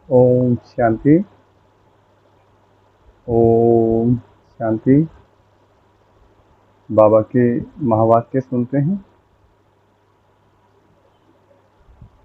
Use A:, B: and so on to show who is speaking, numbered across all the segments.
A: ओम शांति। ओम शांति। बाबा के महावाक्य सुनते हैं।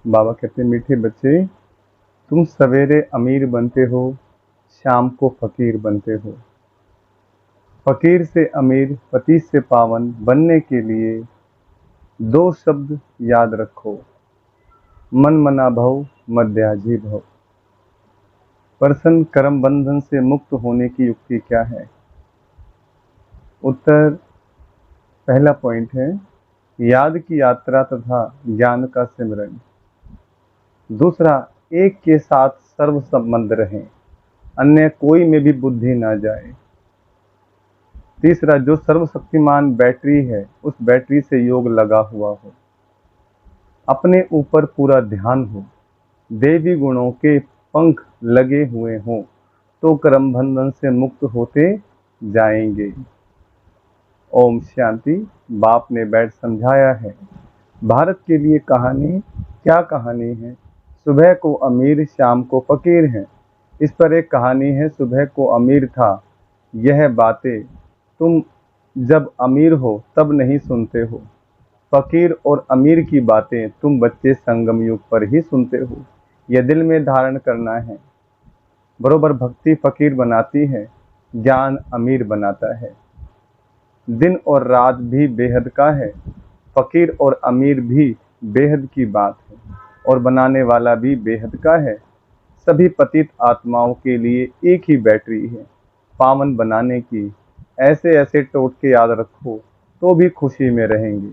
A: बाबा कहते हैं, मीठे बच्चे, तुम सवेरे अमीर बनते हो, शाम को फकीर बनते हो। फकीर से अमीर, पति से पावन बनने के लिए दो शब्द याद रखो, मन मना भव, मध्याजी भव। प्रश्न, कर्म बंधन से मुक्त होने की युक्ति क्या है? उत्तर, पहला पॉइंट है याद की यात्रा तथा ज्ञान का सिमरन। दूसरा, एक के साथ सर्व संबंध रहें, अन्य कोई में भी बुद्धि ना जाए। तीसरा, जो सर्वशक्तिमान बैटरी है उस बैटरी से योग लगा हुआ हो, अपने ऊपर पूरा ध्यान हो, देवी गुणों के पंख लगे हुए हों, तो कर्म बंधन से मुक्त होते जाएंगे। ओम शांति। बाप ने बैठ समझाया है। भारत के लिए कहानी क्या कहानी है? सुबह को अमीर, शाम को फकीर हैं। इस पर एक कहानी है। सुबह को अमीर था। यह बातें तुम जब अमीर हो तब नहीं सुनते हो। फकीर और अमीर की बातें तुम बच्चे संगम युग पर ही सुनते हो। यह दिल में धारण करना है। बरोबर भक्ति फकीर बनाती है, ज्ञान अमीर बनाता है। दिन और रात भी बेहद का है, फकीर और अमीर भी बेहद की बात है, और बनाने वाला भी बेहद का है। सभी पतित आत्माओं के लिए एक ही बैटरी है, पावन बनाने की। ऐसे ऐसे टोटके याद रखो तो भी खुशी में रहेंगे।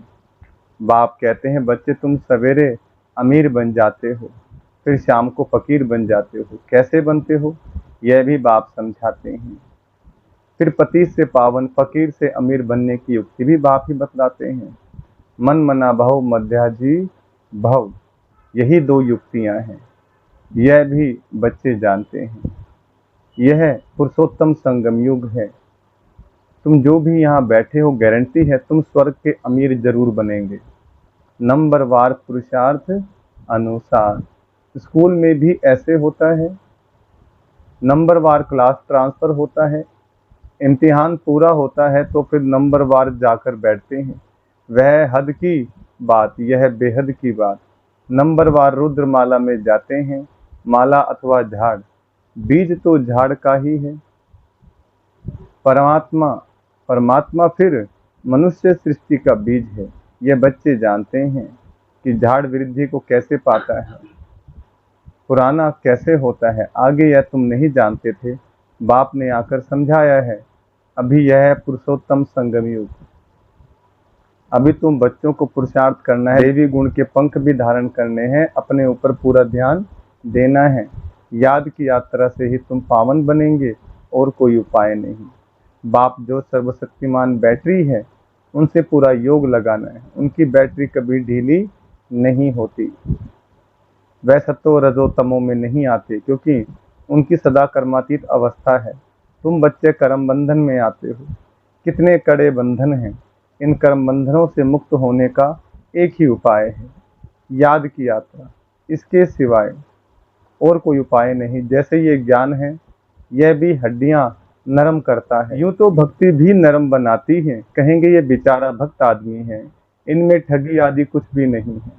A: बाप कहते हैं, बच्चे तुम सवेरे अमीर बन जाते हो, फिर शाम को फकीर बन जाते हो। कैसे बनते हो यह भी बाप समझाते हैं। फिर पति से पावन, फकीर से अमीर बनने की युक्ति भी बाप ही बतलाते हैं। मन मना भव, मध्याजी भव, यही दो युक्तियां हैं। यह भी बच्चे जानते हैं। यह पुरुषोत्तम संगम युग है। तुम जो भी यहाँ बैठे हो, गारंटी है तुम स्वर्ग के अमीर जरूर बनेंगे। नंबरवार पुरुषार्थ अनुसार। स्कूल में भी ऐसे होता है, नंबरवार क्लास ट्रांसफर होता है। इम्तिहान पूरा होता है तो फिर नंबरवार जाकर बैठते हैं। वह हद की बात, यह बेहद की बात। नंबरवार रुद्रमाला में जाते हैं। माला अथवा झाड़, बीज तो झाड़ का ही है। परमात्मा परमात्मा फिर मनुष्य सृष्टि का बीज है। यह बच्चे जानते हैं कि झाड़ वृद्धि को कैसे पाता है, पुराना कैसे होता है। आगे यह तुम नहीं जानते थे, बाप ने आकर समझाया है। अभी यह है पुरुषोत्तम संगम युग। अभी तुम बच्चों को पुरुषार्थ करना है, देवी गुण के पंख भी धारण करने हैं, अपने ऊपर पूरा ध्यान देना है। याद की यात्रा से ही तुम पावन बनेंगे, और कोई उपाय नहीं। बाप जो सर्वशक्तिमान बैटरी है उनसे पूरा योग लगाना है। उनकी बैटरी कभी ढीली नहीं होती। वह सत्तो रजो तमो में नहीं आते, क्योंकि उनकी सदा कर्मातीत अवस्था है। तुम बच्चे कर्म बंधन में आते हो। कितने कड़े बंधन हैं। इन कर्म बंधनों से मुक्त होने का एक ही उपाय है, याद की यात्रा। इसके सिवाय और कोई उपाय नहीं। जैसे ये ज्ञान है, यह भी हड्डियां नरम करता है। यूं तो भक्ति भी नरम बनाती है। कहेंगे ये बेचारा भक्त आदमी है, इनमें ठगी आदि कुछ भी नहीं है,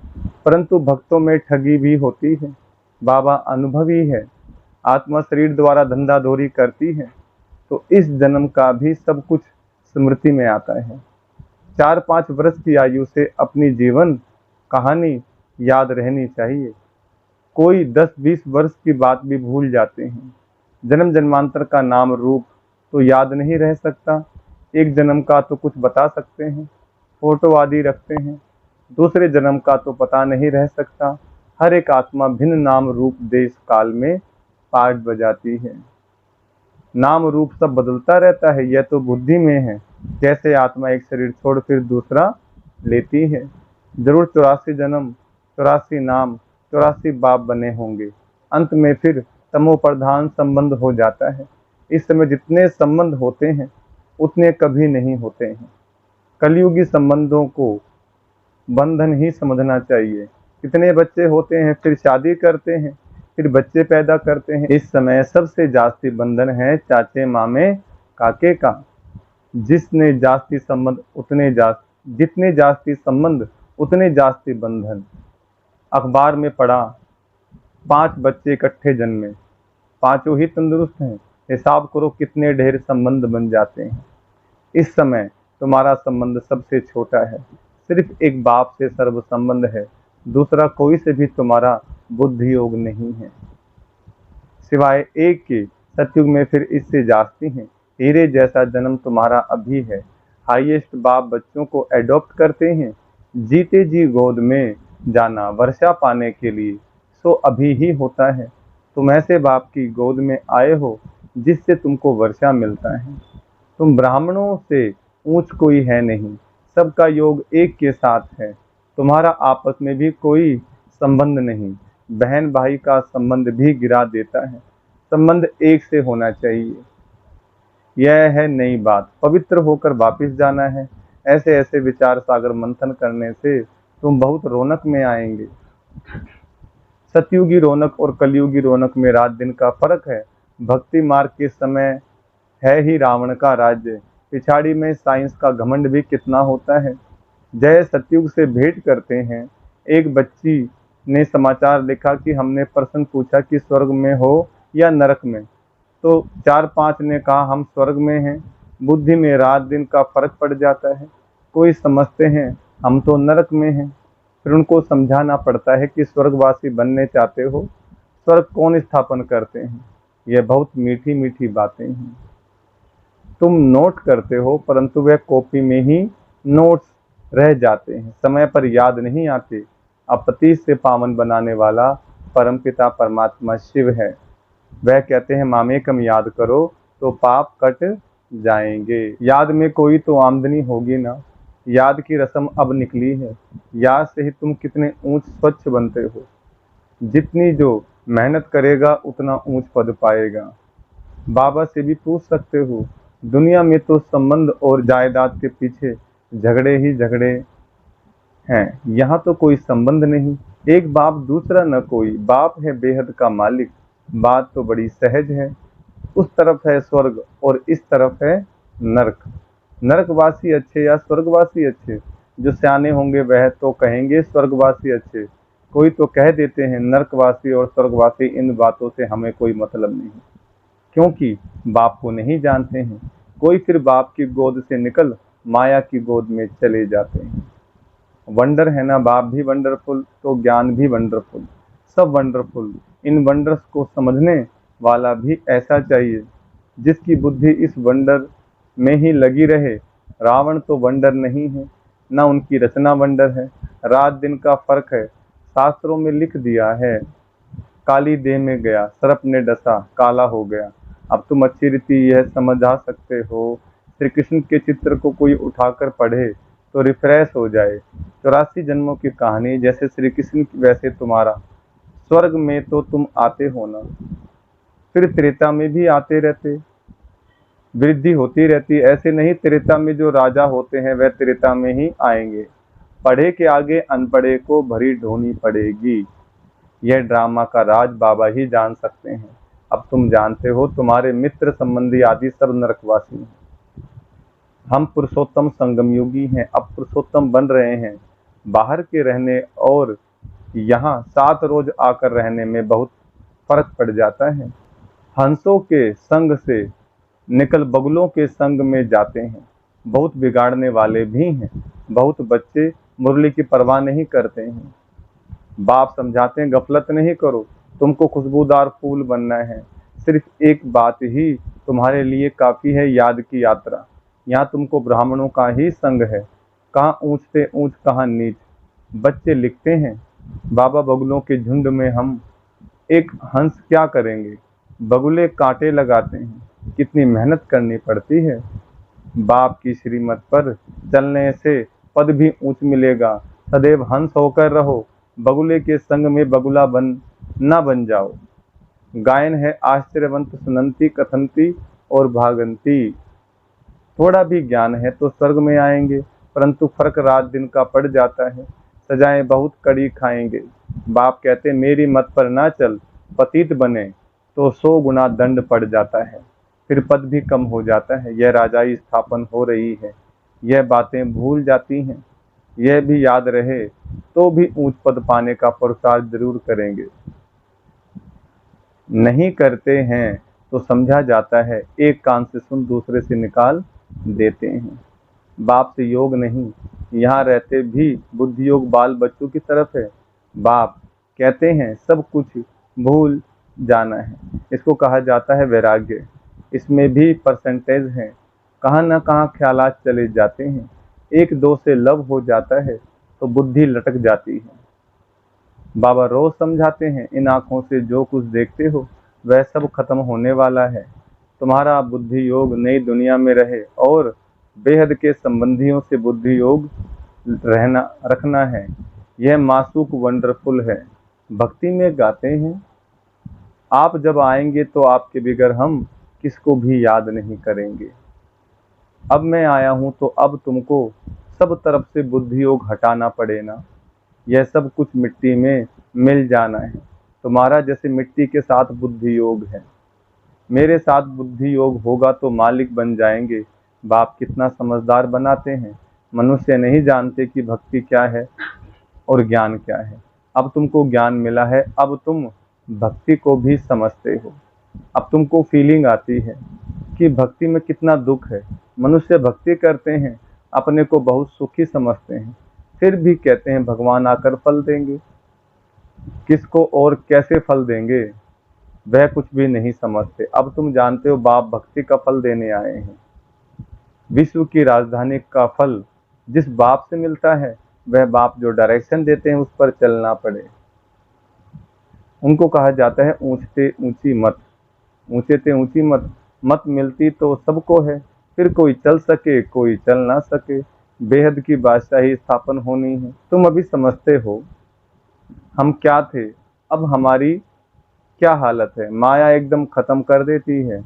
A: परंतु भक्तों में ठगी भी होती है। बाबा अनुभवी है। आत्मा शरीर द्वारा धंधाधोरी करती है, तो इस जन्म का भी सब कुछ स्मृति में आता है। 4-5 वर्ष की आयु से अपनी जीवन कहानी याद रहनी चाहिए। कोई 10-20 वर्ष की बात भी भूल जाते हैं। जन्म जन्मांतर का नाम रूप तो याद नहीं रह सकता। एक जन्म का तो कुछ बता सकते हैं, फोटो आदि रखते हैं। दूसरे जन्म का तो पता नहीं रह सकता। हर एक आत्मा भिन्न नाम रूप देश काल में पाठ बजाती है। नाम रूप सब बदलता रहता है, यह तो बुद्धि में है। जैसे आत्मा एक शरीर छोड़ फिर दूसरा लेती है। जरूर 84 जन्म, 84 नाम, 84 बाप बने होंगे। अंत में फिर तमो प्रधान संबंध हो जाता है। इस समय जितने संबंध होते हैं उतने कभी नहीं होते हैं। कलयुगी संबंधों को बंधन ही समझना चाहिए। कितने बच्चे होते हैं, फिर शादी करते हैं, फिर बच्चे पैदा करते हैं। इस समय सबसे जास्ती बंधन है चाचे मामे काके का। जिसने जास्ती संबंध उतने जितने जास्ती संबंध उतने जास्ती बंधन। अखबार में पढ़ा 5 बच्चे इकट्ठे जन्मे, पांचों ही तंदुरुस्त हैं। हिसाब करो कितने ढेर संबंध बन जाते हैं। इस समय तुम्हारा संबंध सबसे छोटा है, सिर्फ एक बाप से सर्व संबंध है, दूसरा कोई से भी तुम्हारा बुद्धि योग नहीं है सिवाय एक के। सतयुग में फिर इससे जास्ती हैं। हीरे जैसा जन्म तुम्हारा अभी है। हाईएस्ट बाप बच्चों को एडॉप्ट करते हैं। जीते जी गोद में जाना वर्षा पाने के लिए, सो अभी ही होता है। तुम ऐसे बाप की गोद में आए हो जिससे तुमको वर्षा मिलता है। तुम ब्राह्मणों से ऊंच कोई है नहीं, सबका योग एक के साथ है। तुम्हारा आपस में भी कोई संबंध नहीं, बहन भाई का संबंध भी गिरा देता है। संबंध एक से होना चाहिए, यह है नई बात। पवित्र होकर वापिस जाना है। ऐसे ऐसे विचार सागर मंथन करने से तुम बहुत रौनक में आएंगे। सतयुगी रौनक और कलयुगी रौनक में रात दिन का फर्क है। भक्ति मार्ग के समय है ही रावण का राज्य, पिछाड़ी में साइंस का घमंड भी कितना होता है। जय सतयुग से भेंट करते हैं। एक बच्ची ने समाचार लिखा कि हमने प्रश्न पूछा कि स्वर्ग में हो या नरक में, तो 4-5 ने कहा हम स्वर्ग में हैं। बुद्धि में रात दिन का फर्क पड़ जाता है। कोई समझते हैं हम तो नरक में हैं, फिर उनको समझाना पड़ता है कि स्वर्गवासी बनने चाहते हो, स्वर्ग कौन स्थापन करते हैं। यह बहुत मीठी मीठी बातें हैं। तुम नोट करते हो परंतु वह कॉपी में ही नोट्स रह जाते हैं, समय पर याद नहीं आते। अपति से पावन बनाने वाला परमपिता परमात्मा शिव है। वह कहते हैं मामे कम याद करो तो पाप कट जाएंगे। याद में कोई तो आमदनी होगी ना। याद की रस्म अब निकली है। याद से ही तुम कितने ऊंच स्वच्छ बनते हो। जितनी जो मेहनत करेगा उतना ऊंच पद पाएगा। बाबा से भी पूछ सकते हो। दुनिया में तो संबंध और जायदाद के पीछे झगड़े ही झगड़े हैं, यहाँ तो कोई संबंध नहीं। एक बाप दूसरा न कोई, बाप है बेहद का मालिक। बात तो बड़ी सहज है। उस तरफ है स्वर्ग और इस तरफ है नरक। नरकवासी अच्छे या स्वर्गवासी अच्छे? जो सियाने होंगे वह तो कहेंगे स्वर्गवासी अच्छे। कोई तो कह देते हैं नरकवासी और स्वर्गवासी, इन बातों से हमें कोई मतलब नहीं, क्योंकि बाप को नहीं जानते हैं। कोई फिर बाप की गोद से निकल माया की गोद में चले जाते हैं। वंडर है ना, बाप भी वंडरफुल तो ज्ञान भी वंडरफुल, सब वंडरफुल। इन वंडर्स को समझने वाला भी ऐसा चाहिए जिसकी बुद्धि इस वंडर में ही लगी रहे। रावण तो वंडर नहीं है, ना उनकी रचना वंडर है। रात दिन का फर्क है। शास्त्रों में लिख दिया है काली देह में गया, सर्प ने डसा, काला हो गया। अब तुम अच्छी रीति यह समझा सकते हो, श्री कृष्ण के चित्र को कोई उठाकर पढ़े तो रिफ्रेश हो जाए। 84 जन्मों की कहानी, जैसे श्री कृष्ण वैसे तुम्हारा। स्वर्ग में तो तुम आते हो ना, फिर त्रेता में भी आते रहते, वृद्धि होती रहती। ऐसे नहीं, त्रेता में जो राजा होते हैं वह त्रेता में ही आएंगे। पढ़े के आगे अनपढ़े को भरी ढोनी पड़ेगी। यह ड्रामा का राज बाबा ही जान सकते हैं। अब तुम जानते हो तुम्हारे मित्र संबंधी आदि सब नरकवासी हैं। हम पुरुषोत्तम संगम योगी हैं, अब पुरुषोत्तम बन रहे हैं। बाहर के रहने और यहाँ 7 रोज आकर रहने में बहुत फर्क पड़ जाता है। हंसों के संग से निकल बगुलों के संग में जाते हैं। बहुत बिगाड़ने वाले भी हैं। बहुत बच्चे मुरली की परवाह नहीं करते हैं। बाप समझाते हैं गफलत नहीं करो, तुमको खुशबूदार फूल बनना है। सिर्फ एक बात ही तुम्हारे लिए काफी है, याद की यात्रा। यहाँ तुमको ब्राह्मणों का ही संग है। कहाँ ऊंच से ऊंच, कहाँ नीच। बच्चे लिखते हैं बाबा बगुलों के झुंड में हम एक हंस क्या करेंगे। बगुले कांटे लगाते हैं, कितनी मेहनत करनी पड़ती है। बाप की श्रीमत पर चलने से पद भी ऊंच मिलेगा। सदैव हंस होकर रहो, बगुले के संग में बगुला ना बन जाओ। गायन है आश्चर्यवंत सुनंती कथंती और भागंती। थोड़ा भी ज्ञान है तो स्वर्ग में आएंगे, परंतु फर्क रात दिन का पड़ जाता है। सजाएं बहुत कड़ी खाएंगे। बाप कहते मेरी मत पर ना चल, पतित बने तो 100 गुना दंड पड़ जाता है, फिर पद भी कम हो जाता है। यह राजाई स्थापन हो रही है, यह बातें भूल जाती हैं, यह भी याद रहे तो भी ऊंच पद पाने का पुरुषार्थ जरूर करेंगे। नहीं करते हैं तो समझा जाता है, एक कान से सुन दूसरे से निकाल देते हैं। बाप से योग नहीं, यहाँ रहते भी बुद्धि योग बाल बच्चों की तरफ है। बाप कहते हैं सब कुछ भूल जाना है, इसको कहा जाता है वैराग्य। इसमें भी परसेंटेज है, कहाँ न कहाँ ख्यालात चले जाते हैं। एक दो से लव हो जाता है तो बुद्धि लटक जाती है। बाबा रोज समझाते हैं, इन आंखों से जो कुछ देखते हो वह सब खत्म होने वाला है। तुम्हारा बुद्धि योग नई दुनिया में रहे और बेहद के संबंधियों से बुद्धि योग रखना है। यह मासूक वंडरफुल है। भक्ति में गाते हैं, आप जब आएंगे तो आपके बिगर हम किसको भी याद नहीं करेंगे। अब मैं आया हूं तो अब तुमको सब तरफ से बुद्धि योग हटाना पड़ेगा। यह सब कुछ मिट्टी में मिल जाना है। तुम्हारा जैसे मिट्टी के साथ बुद्धि योग है, मेरे साथ बुद्धि योग होगा तो मालिक बन जाएंगे। बाप कितना समझदार बनाते हैं। मनुष्य नहीं जानते कि भक्ति क्या है और ज्ञान क्या है। अब तुमको ज्ञान मिला है, अब तुम भक्ति को भी समझते हो। अब तुमको फीलिंग आती है कि भक्ति में कितना दुख है। मनुष्य भक्ति करते हैं, अपने को बहुत सुखी समझते हैं, फिर भी कहते हैं भगवान आकर फल देंगे। किसको और कैसे फल देंगे वह कुछ भी नहीं समझते। अब तुम जानते हो बाप भक्ति का फल देने आए हैं। विश्व की राजधानी का फल जिस बाप से मिलता है, वह बाप जो डायरेक्शन देते हैं उस पर चलना पड़े। उनको कहा जाता है ऊंचते ऊंची मत, ऊंचे ते ऊंची मत। मत मिलती तो सबको है, फिर कोई चल सके कोई चल ना सके। बेहद की बादशाही स्थापन होनी है। तुम अभी समझते हो हम क्या थे, अब हमारी क्या हालत है। माया एकदम खत्म कर देती है।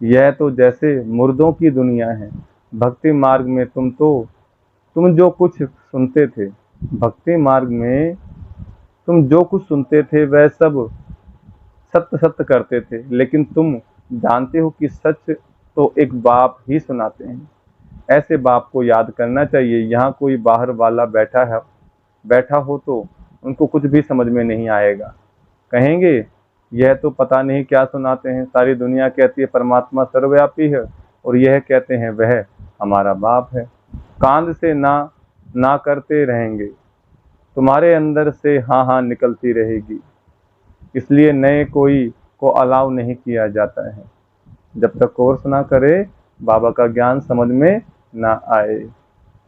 A: यह तो जैसे मुर्दों की दुनिया है। भक्ति मार्ग में तुम जो कुछ सुनते थे, भक्ति मार्ग में तुम जो कुछ सुनते थे वह सब सत्य सत्य करते थे, लेकिन तुम जानते हो कि सच तो एक बाप ही सुनाते हैं। ऐसे बाप को याद करना चाहिए। यहाँ कोई बाहर वाला बैठा हो तो उनको कुछ भी समझ में नहीं आएगा। कहेंगे यह तो पता नहीं क्या सुनाते हैं। सारी दुनिया कहती है परमात्मा सर्वव्यापी है और यह कहते हैं वह हमारा बाप है। कांध से ना करते रहेंगे, तुम्हारे अंदर से हाँ हाँ निकलती रहेगी। इसलिए नए कोई को अलाउ नहीं किया जाता है जब तक कोर्स ना करे, बाबा का ज्ञान समझ में ना आए।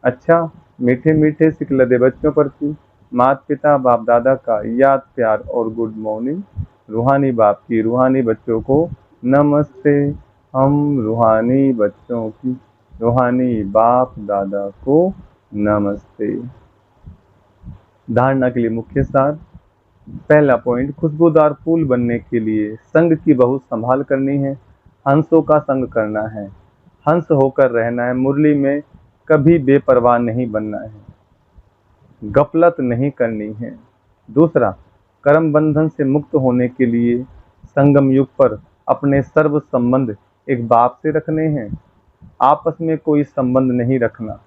A: अच्छा, मीठे मीठे सिकलदे बच्चों प्रति माता पिता बाप दादा का याद प्यार और गुड मॉर्निंग। रूहानी बाप की रूहानी बच्चों को नमस्ते। हम रूहानी बच्चों की रूहानी बाप दादा को नमस्ते। धारणा के लिए मुख्य सार। पहला पॉइंट, खुशबूदार फूल बनने के लिए संग की बहुत संभाल करनी है। हंसों का संग करना है, हंस होकर रहना है। मुरली में कभी बेपरवाह नहीं बनना है, गफलत नहीं करनी है। दूसरा, कर्म बंधन से मुक्त होने के लिए संगम युग पर अपने सर्व संबंध एक बाप से रखने हैं। आपस में कोई संबंध नहीं रखना।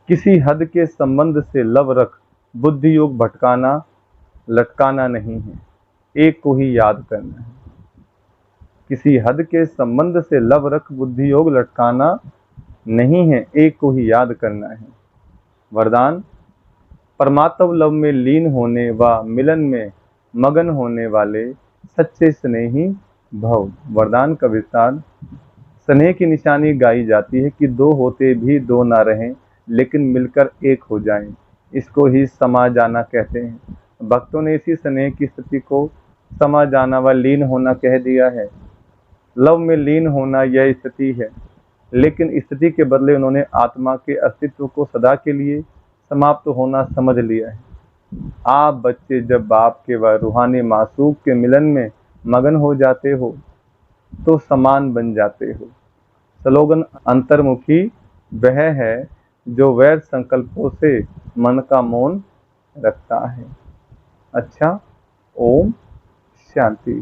A: किसी हद के संबंध से लव रख, बुद्धि योग भटकाना लटकाना नहीं है, एक को ही याद करना है। किसी हद के संबंध से लव रख, बुद्धि योग लटकाना नहीं है, एक को ही याद करना है। वरदान, परमात्म लव में लीन होने व मिलन में मगन होने वाले सच्चे स्नेही भव। वरदान का विस्तार। स्नेह की निशानी गाई जाती है कि दो होते भी दो ना रहें, लेकिन मिलकर एक हो जाएं। इसको ही समा जाना कहते हैं। भक्तों ने इसी स्नेह की स्थिति को समा जाना व लीन होना कह दिया है। लव में लीन होना यह स्थिति है, लेकिन स्थिति के बदले उन्होंने आत्मा के अस्तित्व को सदा के लिए समाप्त होना समझ लिया है। आप बच्चे जब बाप के व रूहानी मासूक के मिलन में मगन हो जाते हो तो समान बन जाते हो। स्लोगन, अंतर्मुखी वह है जो वैर संकल्पों से मन का मौन रखता है। अच्छा, ओम शांति।